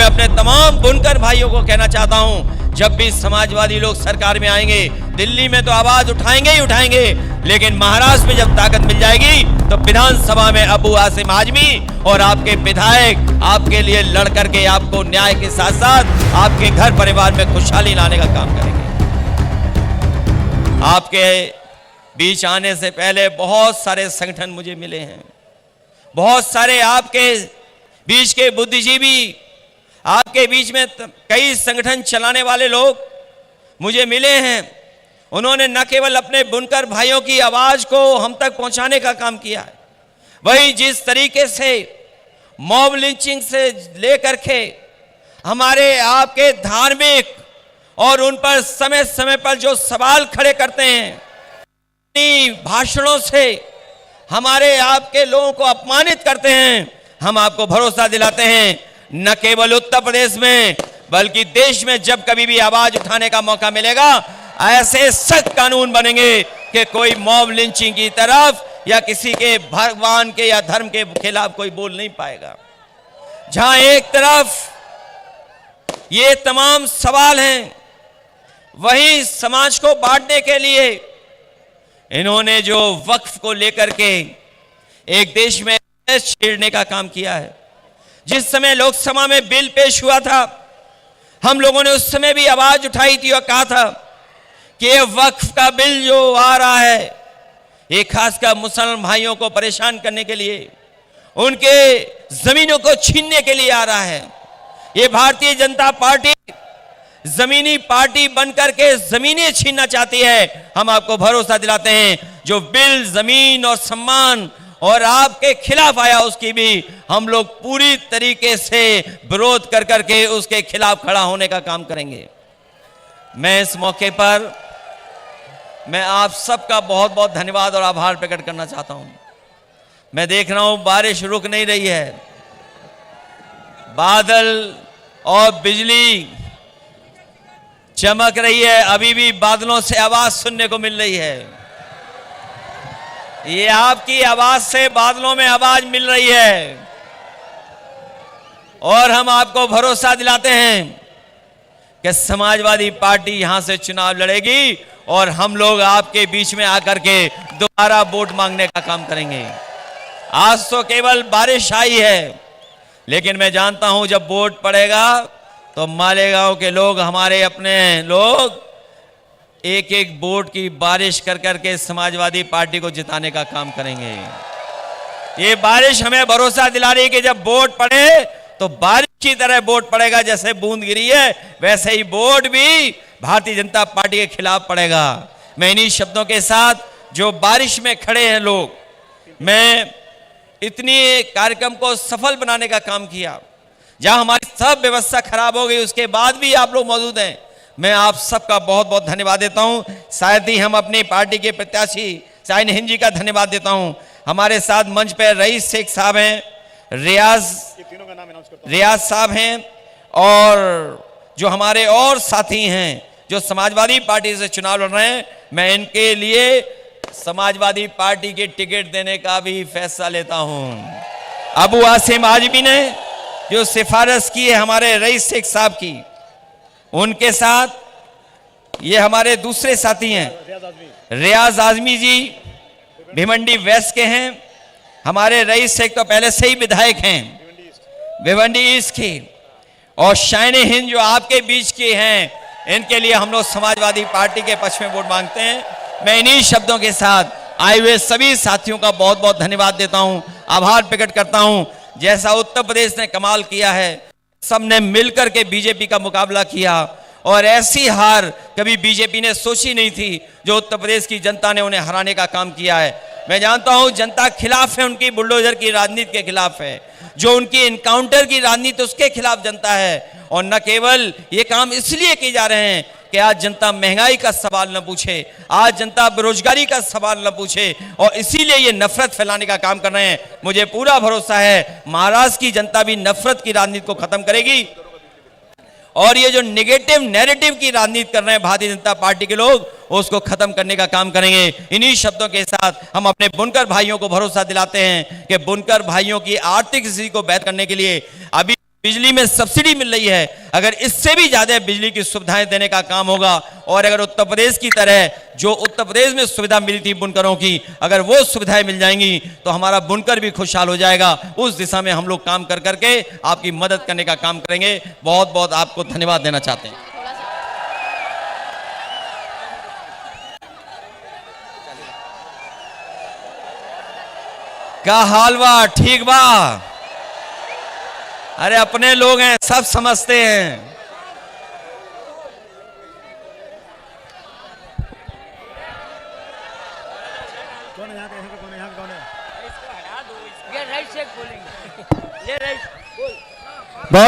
अपने तमाम बुनकर भाइयों को कहना चाहता हूं, जब भी समाजवादी लोग सरकार में आएंगे, दिल्ली में तो आवाज उठाएंगे ही उठाएंगे, लेकिन महाराष्ट्र में जब ताकत मिल जाएगी तो विधानसभा में अबू आसिम आजमी और आपके विधायक आपके लिए लड़ करके आपको न्याय के साथ साथ आपके घर परिवार में खुशहाली लाने का काम करेंगे। आपके बीच आने से पहले बहुत सारे संगठन मुझे मिले हैं, बहुत सारे आपके बीच के बुद्धिजीवी, आपके बीच में कई संगठन चलाने वाले लोग मुझे मिले हैं। उन्होंने न केवल अपने बुनकर भाइयों की आवाज को हम तक पहुंचाने का काम किया है, वही जिस तरीके से मॉब लिंचिंग से लेकर के हमारे आपके धार्मिक और उन पर समय समय पर जो सवाल खड़े करते हैं, भाषणों से हमारे आपके लोगों को अपमानित करते हैं, हम आपको भरोसा दिलाते हैं न केवल उत्तर प्रदेश में बल्कि देश में जब कभी भी आवाज उठाने का मौका मिलेगा, ऐसे सख्त कानून बनेंगे कि कोई मॉब लिंचिंग की तरफ या किसी के भगवान के या धर्म के खिलाफ कोई बोल नहीं पाएगा। जहां एक तरफ ये तमाम सवाल हैं, वही समाज को बांटने के लिए इन्होंने जो वक्फ को लेकर के एक देश में छेड़ने का काम किया है। जिस समय लोकसभा में बिल पेश हुआ था, हम लोगों ने उस समय भी आवाज उठाई थी और कहा था कि ये वक्फ का बिल जो आ रहा है, ये खासकर मुसलमान भाइयों को परेशान करने के लिए, उनके जमीनों को छीनने के लिए आ रहा है। ये भारतीय जनता पार्टी जमीनी पार्टी बनकर के जमीनें छीनना चाहती है। हम आपको भरोसा दिलाते हैं, जो बिल जमीन और सम्मान और आपके खिलाफ आया, उसकी भी हम लोग पूरी तरीके से विरोध कर करके उसके खिलाफ खड़ा होने का काम करेंगे। मैं इस मौके पर मैं आप सबका बहुत बहुत धन्यवाद और आभार प्रकट करना चाहता हूं। मैं देख रहा हूं बारिश रुक नहीं रही है, बादल और बिजली चमक रही है, अभी भी बादलों से आवाज सुनने को मिल रही है। ये आपकी आवाज से बादलों में आवाज मिल रही है और हम आपको भरोसा दिलाते हैं कि समाजवादी पार्टी यहां से चुनाव लड़ेगी और हम लोग आपके बीच में आकर के दोबारा वोट मांगने का काम करेंगे। आज तो केवल बारिश आई है, लेकिन मैं जानता हूं जब वोट पड़ेगा तो मालेगांव के लोग, हमारे अपने लोग, एक एक वोट की बारिश कर करके समाजवादी पार्टी को जिताने का काम करेंगे। ये बारिश हमें भरोसा दिला रही है कि जब वोट पड़े तो बारिश की तरह वोट पड़ेगा। जैसे बूंद गिरी है वैसे ही वोट भी भारतीय जनता पार्टी के खिलाफ पड़ेगा। मैं इन्हीं शब्दों के साथ, जो बारिश में खड़े हैं लोग, मैं इतनी कार्यक्रम को सफल बनाने का काम किया, जहां हमारी सब व्यवस्था खराब हो गई, उसके बाद भी आप लोग मौजूद हैं। मैं आप सबका बहुत बहुत धन्यवाद देता हूं। साथ ही हम अपनी पार्टी के प्रत्याशी शाहीन हिंद जी का धन्यवाद देता हूं। हमारे साथ मंच पर रईस शेख साहब हैं, रियाज साहब हैं, और जो हमारे और साथी हैं जो समाजवादी पार्टी से चुनाव लड़ रहे हैं, मैं इनके लिए समाजवादी पार्टी के टिकट देने का भी फैसला लेता हूं। अबू आसिम आजमी ने जो सिफारिश की है हमारे रईस शेख साहब की, उनके साथ ये हमारे दूसरे साथी हैं रियाज आजमी जी, भिवंडी वेस्ट के हैं। हमारे रईस शेख तो पहले से ही विधायक हैं भिवंडी ईस्ट के, और शाहीन हिंद जो आपके बीच के हैं, इनके लिए हम लोग समाजवादी पार्टी के पक्ष में वोट मांगते हैं। मैं इन्हीं शब्दों के साथ आए हुए सभी साथियों का बहुत बहुत धन्यवाद देता हूं, आभार प्रकट करता हूं। जैसा उत्तर प्रदेश ने कमाल किया है, सबने मिलकर के बीजेपी का मुकाबला किया, और ऐसी हार कभी बीजेपी ने सोची नहीं थी जो उत्तर प्रदेश की जनता ने उन्हें हराने का काम किया है। मैं जानता हूं जनता खिलाफ है, उनकी बुलडोजर की राजनीति के खिलाफ है, जो उनकी इनकाउंटर की राजनीति उसके खिलाफ जनता है। और न केवल ये काम इसलिए किए जा रहे हैं कि आज जनता महंगाई का सवाल न पूछे, आज जनता बेरोजगारी का सवाल न पूछे, और इसीलिए ये नफरत फैलाने का काम कर रहे हैं। मुझे पूरा भरोसा है महाराष्ट्र की जनता भी नफरत की राजनीति को खत्म करेगी, और ये जो नेगेटिव नैरेटिव की राजनीति कर रहे हैं भारतीय जनता पार्टी के लोग, उसको खत्म करने का काम करेंगे। इन्हीं शब्दों के साथ हम अपने बुनकर भाइयों को भरोसा दिलाते हैं कि बुनकर भाइयों की आर्थिक स्थिति को बेहतर करने के लिए अभी बिजली में सब्सिडी मिल रही है, अगर इससे भी ज्यादा बिजली की सुविधाएं देने का काम होगा, और अगर उत्तर प्रदेश की तरह जो उत्तर प्रदेश में सुविधा मिली थी बुनकरों की, अगर वो सुविधाएं मिल जाएंगी तो हमारा बुनकर भी खुशहाल हो जाएगा। उस दिशा में हम लोग काम कर करके आपकी मदद करने का काम करेंगे। बहुत बहुत आपको धन्यवाद देना चाहते हैं। क्या हाल बा? ठीक बा? अरे अपने लोग हैं, सब समझते हैं। कौन है यहाँ का? कौन है यहाँ का? कौन है? ये राइट से बोलेंगे, ये राइट बोल। बहुत